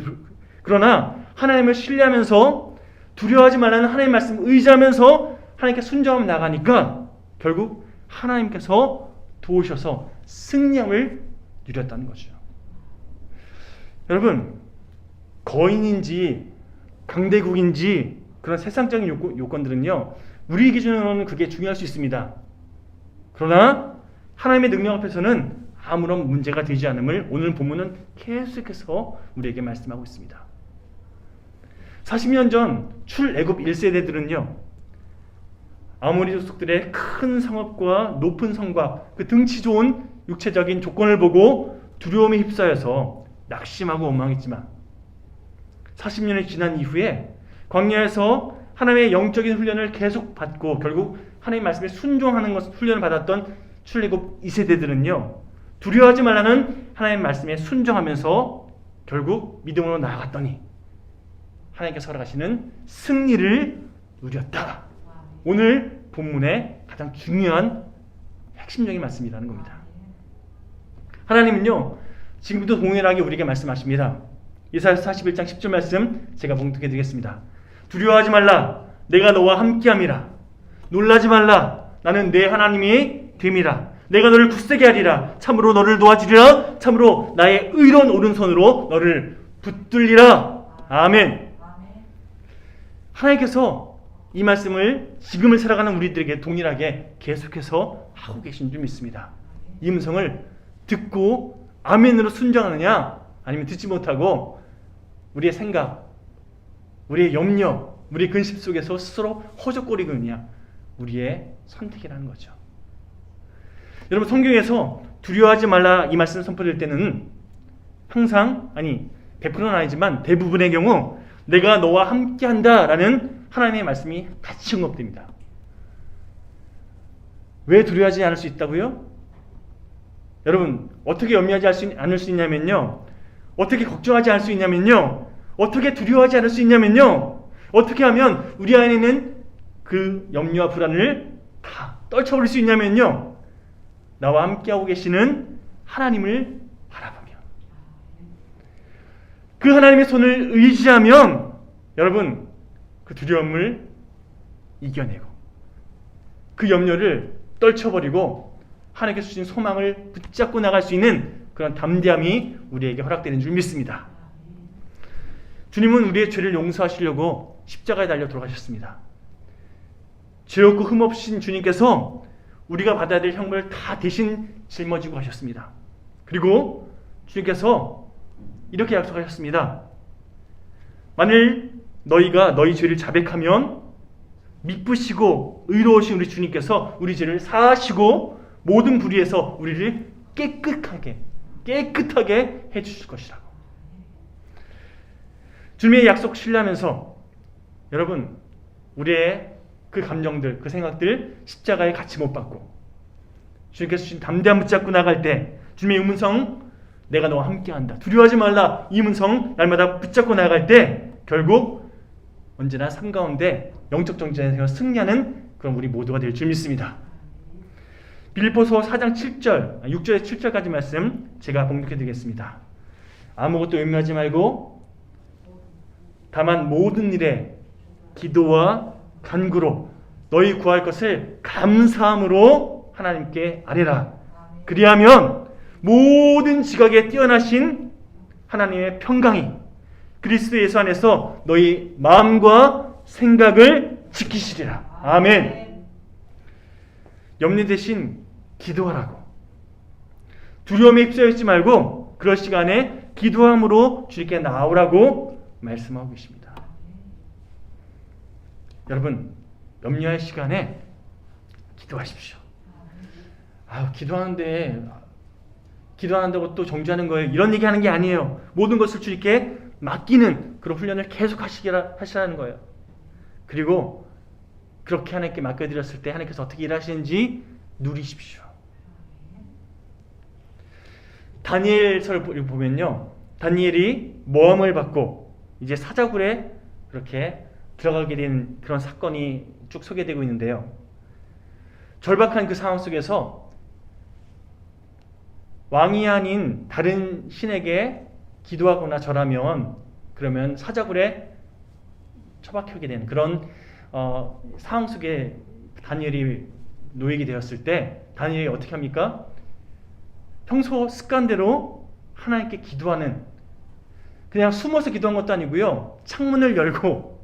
그러나 하나님을 신뢰하면서 두려워하지 말라는 하나님의 말씀 의지하면서 하나님께 순종하며 나가니까 결국 하나님께서 도우셔서 승리함을 누렸다는 거죠. 여러분, 거인인지 강대국인지 그런 세상적인 요건들은요, 우리 기준으로는 그게 중요할 수 있습니다. 그러나 하나님의 능력 앞에서는 아무런 문제가 되지 않음을 오늘 본문은 계속해서 우리에게 말씀하고 있습니다. 40년 전 출애굽 1세대들은요, 아모리 족속들의 큰 성읍과 높은 성과 그 등치 좋은 육체적인 조건을 보고 두려움에 휩싸여서 낙심하고 원망했지만 40년이 지난 이후에 광야에서 하나님의 영적인 훈련을 계속 받고 결국 하나님의 말씀에 순종하는 것을 훈련을 받았던 출애굽 2세대들은요, 두려워하지 말라는 하나님의 말씀에 순종하면서 결국 믿음으로 나아갔더니 하나님께서 허락하시는 승리를 누렸다. 오늘 본문의 가장 중요한 핵심적인 말씀이라는 겁니다. 하나님은요, 지금부터 동일하게 우리에게 말씀하십니다. 이사야서 41장 10절 말씀 제가 봉독해 드리겠습니다. 두려워하지 말라, 내가 너와 함께함이라. 놀라지 말라, 나는 내 하나님이 됨이라. 내가 너를 굳세게 하리라. 참으로 너를 도와주리라. 참으로 나의 의로운 오른손으로 너를 붙들리라. 아멘. 하나님께서 이 말씀을 지금을 살아가는 우리들에게 동일하게 계속해서 하고 계신 줄 믿습니다. 이 음성을 듣고 아멘으로 순종하느냐, 아니면 듣지 못하고 우리의 생각, 우리의 염려, 우리의 근심 속에서 스스로 허적거리느냐, 우리의 선택이라는 거죠. 여러분, 성경에서 두려워하지 말라 이 말씀 선포될 때는 항상, 아니 100%는 아니지만 대부분의 경우 내가 너와 함께한다 라는 하나님의 말씀이 같이 언급됩니다. 왜 두려워하지 않을 수 있다고요? 여러분, 어떻게 염려하지 않을 수 있냐면요, 어떻게 걱정하지 않을 수 있냐면요, 어떻게 두려워하지 않을 수 있냐면요, 어떻게 하면 우리 안에 있는 그 염려와 불안을 다 떨쳐버릴 수 있냐면요, 나와 함께하고 계시는 하나님을 바라보며 그 하나님의 손을 의지하면 여러분, 그 두려움을 이겨내고 그 염려를 떨쳐버리고 하나님께서 주신 소망을 붙잡고 나갈 수 있는 그런 담대함이 우리에게 허락되는 줄 믿습니다. 주님은 우리의 죄를 용서하시려고 십자가에 달려 돌아가셨습니다. 죄 없고 흠 없으신 주님께서 우리가 받아야 될 형벌을 다 대신 짊어지고 가셨습니다. 그리고 주님께서 이렇게 약속하셨습니다. 만일 너희가 너희 죄를 자백하면 미쁘시고 의로우신 우리 주님께서 우리 죄를 사하시고 모든 불의에서 우리를 깨끗하게 해주실 것이라고. 주님의 약속 신뢰하면서 여러분, 우리의 그 감정들, 그 생각들 십자가에 같이 못 박고 주님께서 주신 담대함 붙잡고 나갈 때 주님의 음성, 내가 너와 함께한다, 두려워하지 말라, 이 음성 날마다 붙잡고 나갈 때 결국 언제나 삶 가운데 영적 정전에서 승리하는 그런 우리 모두가 될 줄 믿습니다. 빌립보서 4장 7절, 6절에 7절까지 말씀 제가 봉독해 드리겠습니다. 아무것도 염려하지 말고 다만 모든 일에 기도와 간구로 너희 구할 것을 감사함으로 하나님께 아뢰라. 그리하면 모든 지각에 뛰어나신 하나님의 평강이 그리스도 예수 안에서 너희 마음과 생각을 지키시리라. 아멘. 염려 대신 기도하라고. 두려움에 휩싸여 있지 말고 그럴 시간에 기도함으로 주님께 나오라고 말씀하고 계십니다. 여러분, 염려할 시간에 기도하십시오. 기도한다고 또 정죄하는 거예요. 이런 얘기하는 게 아니에요. 모든 것을 주님께 맡기는 그런 훈련을 계속 하시라는 거예요. 그리고 그렇게 하나님께 맡겨드렸을 때 하나님께서 어떻게 일하시는지 누리십시오. 다니엘서를 보면요, 다니엘이 모함을 받고 이제 사자굴에 그렇게 들어가게 된 그런 사건이 쭉 소개되고 있는데요. 절박한 그 상황 속에서 왕이 아닌 다른 신에게 기도하거나 절하면 그러면 사자굴에 처박히게 되는 그런 상황 속에 다니엘이 놓이게 되었을 때 다니엘이 어떻게 합니까? 평소 습관대로 하나님께 기도하는, 그냥 숨어서 기도한 것도 아니고요, 창문을 열고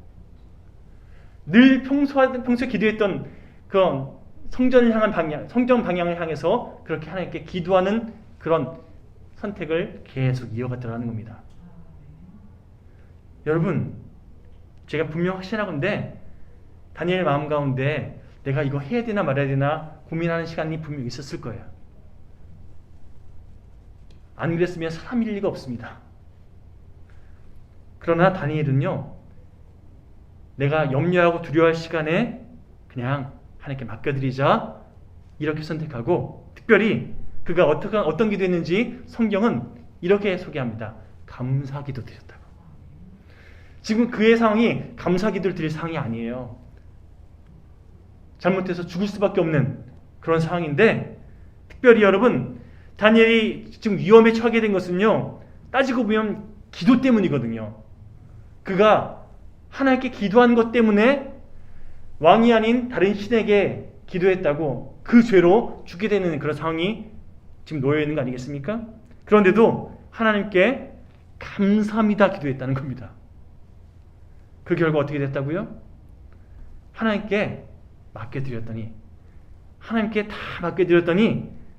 늘 평소에 기도했던 그런 성전 방향을 향해서 그렇게 하나님께 기도하는 그런 선택을 계속 이어갔더라는 겁니다. 여러분, 제가 분명 확신하건대 다니엘 마음 가운데 내가 이거 해야 되나 말아야 되나 고민하는 시간이 분명 있었을 거예요. 안 그랬으면 사람일 리가 없습니다. 그러나 다니엘은요, 내가 염려하고 두려워할 시간에 그냥 하나님께 맡겨드리자 이렇게 선택하고, 특별히 그가 어떤 기도했는지 성경은 이렇게 소개합니다. 감사기도 드렸다고. 지금 그의 상황이 감사기도를 드릴 상황이 아니에요. 잘못해서 죽을 수밖에 없는 그런 상황인데, 특별히 여러분, 다니엘이 지금 위험에 처하게 된 것은요, 따지고 보면 기도 때문이거든요. 그가 하나님께 기도한 것 때문에 왕이 아닌 다른 신에게 기도했다고 그 죄로 죽게 되는 그런 상황이 지금 놓여 있는 거 아니겠습니까? 그런데도 하나님께 감사합니다 기도했다는 겁니다. 그 결과 어떻게 됐다고요? 하나님께 맡겨드렸더니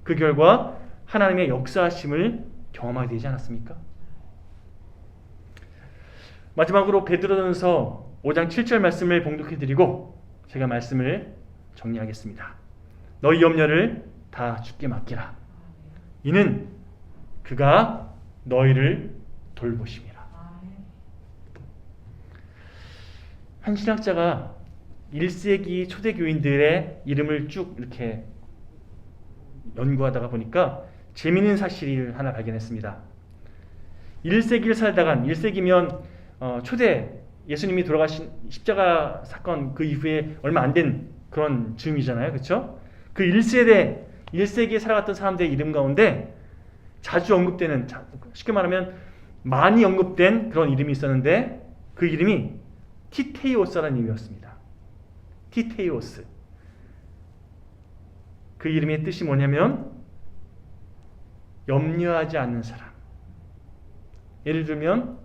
그 결과 하나님의 역사하심을 경험하게 되지 않았습니까? 마지막으로 베드로전서 5장 7절 말씀을 봉독해드리고 제가 말씀을 정리하겠습니다. 너희 염려를 다 주께 맡기라. 이는 그가 너희를 돌보심이라. 한 신학자가 1세기 초대교인들의 이름을 쭉 이렇게 연구하다가 보니까 재미있는 사실을 하나 발견했습니다. 1세기를 살다간, 1세기면 초대 예수님이 돌아가신 십자가 사건 그 이후에 얼마 안 된 그런 즈음이잖아요. 그렇죠? 그 1세기에 살아갔던 사람들의 이름 가운데 자주 언급되는, 쉽게 말하면 많이 언급된 그런 이름이 있었는데 그 이름이 티테이오스라는 이름이었습니다. 티테이오스. 그 이름의 뜻이 뭐냐면 염려하지 않는 사람. 예를 들면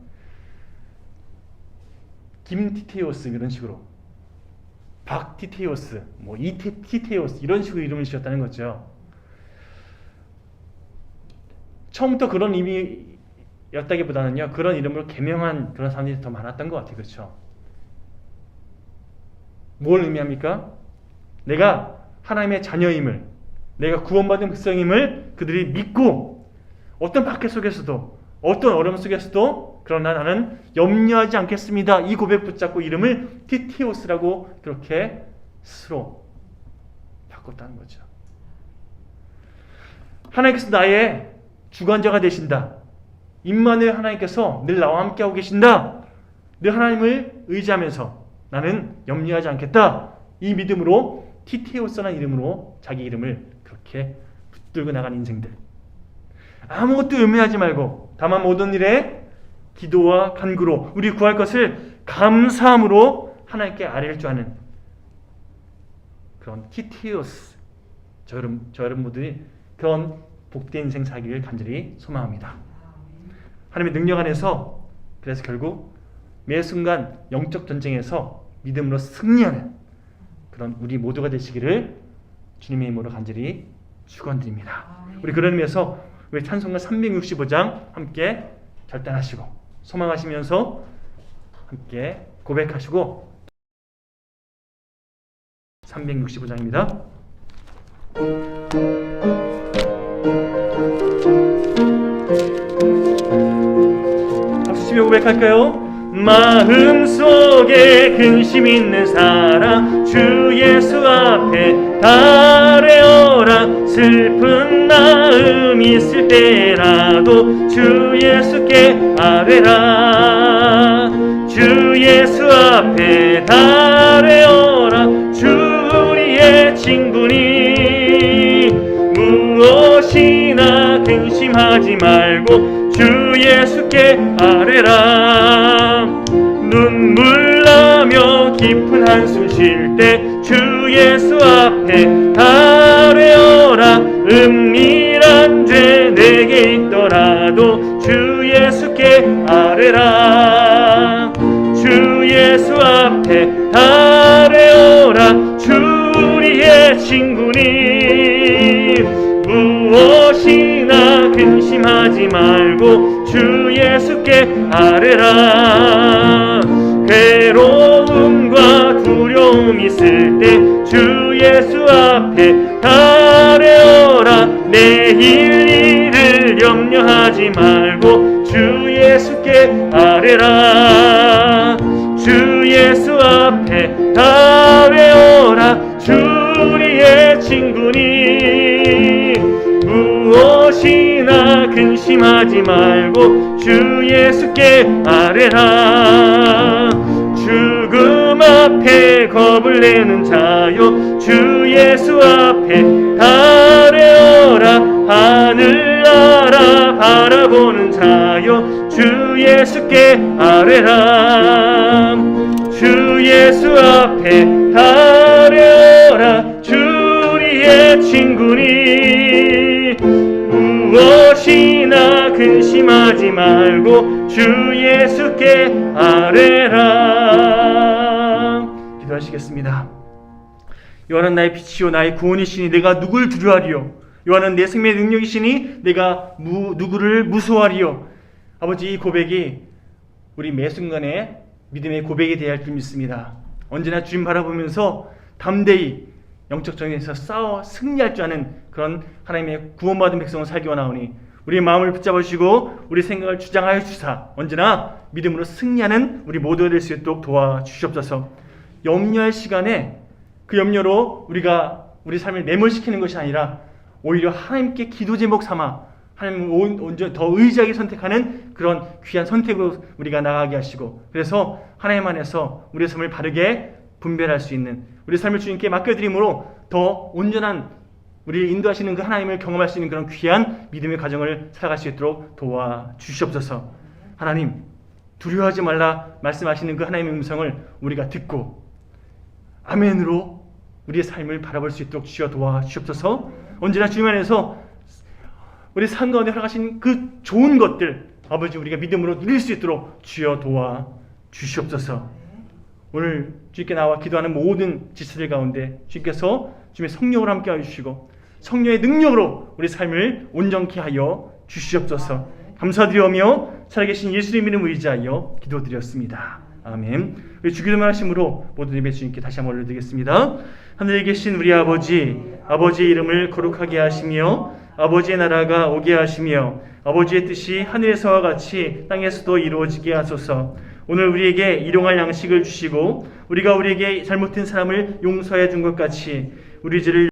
김티테오스 이런 식으로, 박티테오스, 이티테오스 이런 식으로 이름을 지었다는 거죠. 처음부터 그런 의미였다기보다는요, 그런 이름으로 개명한 그런 사람들이 더 많았던 것 같아요. 그렇죠? 뭘 의미합니까? 내가 하나님의 자녀임을, 내가 구원받은 백성임을 그들이 믿고 어떤 박해 속에서도, 어떤 어려움 속에서도 그러나 나는 염려하지 않겠습니다, 이 고백 붙잡고 이름을 티티오스라고 그렇게 스스로 바꿨다는 거죠. 하나님께서 나의 주관자가 되신다, 임마누엘 하나님께서 늘 나와 함께하고 계신다, 늘 하나님을 의지하면서 나는 염려하지 않겠다, 이 믿음으로 티테오스라는 이름으로 자기 이름을 그렇게 붙들고 나간 인생들, 아무것도 염려하지 말고 다만 모든 일에 기도와 간구로 우리 구할 것을 감사함으로 하나님께 아뢰를 줄 아는 그런 티테오스, 저 여러분 모두의 그런 복된 인생 살기를 간절히 소망합니다. 하나님의 능력 안에서 그래서 결국 매 순간 영적 전쟁에서 믿음으로 승리하는 그런 우리 모두가 되시기를 주님의 이름으로 간절히 축원드립니다. 우리 그런 의미에서 우리 찬송가 365장 함께 결단하시고 소망하시면서 함께 고백하시고 365장입니다. 박수 치며 고백할까요? 마음속에 근심 있는 사람 주 예수 앞에 달래어라. 슬픈 마음 있을 때라도 주 예수께 아뢰라. 주 예수 앞에 달래어라. 주 우리의 친구니 무엇이나 근심하지 말고 주 예수께 아뢰라. 눈물 나며 깊은 한숨 쉴 때 주 예수 앞에 아뢰어라. 은밀한 죄 내게 있더라도 주 예수께 아뢰라. 주 예수 앞에 아뢰어라. 주 우리의 친구니 무엇이나 근심하지 말고 주 예수께 아뢰라. 괴로움과 두려움 있을 때 주 예수 앞에 아뢰어라. 내일 일을 염려하지 말고 주 예수께 아뢰라. 주 예수 앞에 아뢰어라. 주 우리의 친구니 무엇이나 근심하지 말고 주 예수께 아뢰라. 죽음 앞에 겁을 내는 자요 주 예수 앞에 아뢰어라. 하늘나라 바라보는 자요 주 예수께 아뢰라. 주 예수 앞에 아뢰어라. 주 우리의 친구니 무엇이나 근심하지 말고 주 예수께 아뢰라. 기도하시겠습니다. 요한은 나의 빛이요 나의 구원이시니 내가 누굴 두려워하리요. 요한은 내 생명의 능력이시니 내가 누구를 무서워하리요. 아버지, 이 고백이 우리 매 순간에 믿음의 고백이 되어야 할 줄 믿습니다. 언제나 주님 바라보면서 담대히 영적 전쟁에서 싸워 승리할 줄 아는 그런 하나님의 구원받은 백성을 살기 원하오니 우리의 마음을 붙잡아 주시고 우리 생각을 주장하여 주사 언제나 믿음으로 승리하는 우리 모두가 될 수 있도록 도와주시옵소서. 염려할 시간에 그 염려로 우리가 우리 삶을 매몰시키는 것이 아니라 오히려 하나님께 기도 제목 삼아 하나님을 온전히 더 의지하게 선택하는 그런 귀한 선택으로 우리가 나가게 하시고, 그래서 하나님 안에서 우리의 삶을 바르게 분별할 수 있는, 우리 삶을 주님께 맡겨드림으로 더 온전한 우리를 인도하시는 그 하나님을 경험할 수 있는 그런 귀한 믿음의 과정을 살아갈 수 있도록 도와주시옵소서. 하나님, 두려워하지 말라 말씀하시는 그 하나님의 음성을 우리가 듣고 아멘으로 우리의 삶을 바라볼 수 있도록 주여 도와주시옵소서. 언제나 주님 안에서 우리 삶 가운데 허락하신 그 좋은 것들 아버지 우리가 믿음으로 누릴 수 있도록 주여 도와주시옵소서. 오늘 주님께 나와 기도하는 모든 지체들 가운데 주님께서 주님의 성령으로 함께 해주시고 성령의 능력으로 우리 삶을 온전케 하여 주시옵소서. 감사드리오며 살아계신 예수님 이름 의지하여 기도드렸습니다. 아멘. 우리 주기도만 하심으로 모든 예배 주님께 다시 한번 올려드리겠습니다. 하늘에 계신 우리 아버지, 아버지의 이름을 거룩하게 하시며 아버지의 나라가 오게 하시며 아버지의 뜻이 하늘에서와 같이 땅에서도 이루어지게 하소서. 오늘 우리에게 일용할 양식을 주시고 우리가 우리에게 잘못된 사람을 용서해 준 것 같이 우리 죄를